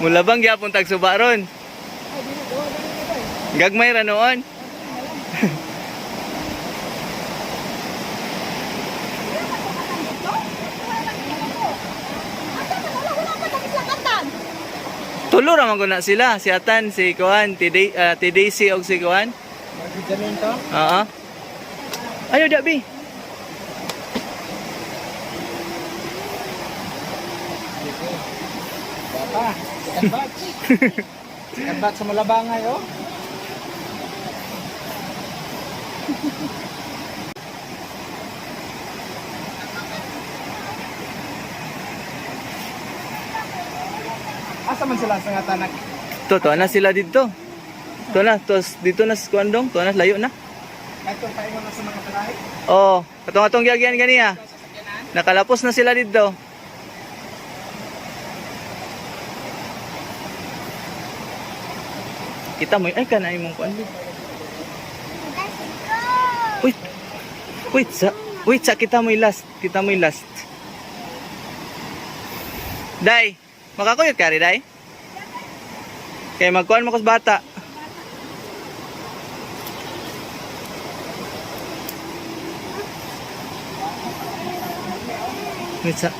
Mula bang gyapon tag suba ron? Gagmay ra noon. Tulo ra man gud na sila, si Atan, si Kuan, ti Daisy og si Kuan. Magjamin to? Oo. Ayo dabi. Bata, second batch. Second batch sa Malabangay, oh. Asa man sila sa nga tanak? To na sila dito. To na, dito na sa Kuandong, to na layo na. Ito tayo na sa mga palahe. Oh, katong gyagyan ganiya. Nakalapos na sila dito. Kita mo, ay kanay mong kuan. Wait. Wait sa kita mo last. Kita mo last. Day, makakuyot ka rin, Day? Kaya magkuhan mo kas bata. Wait sa...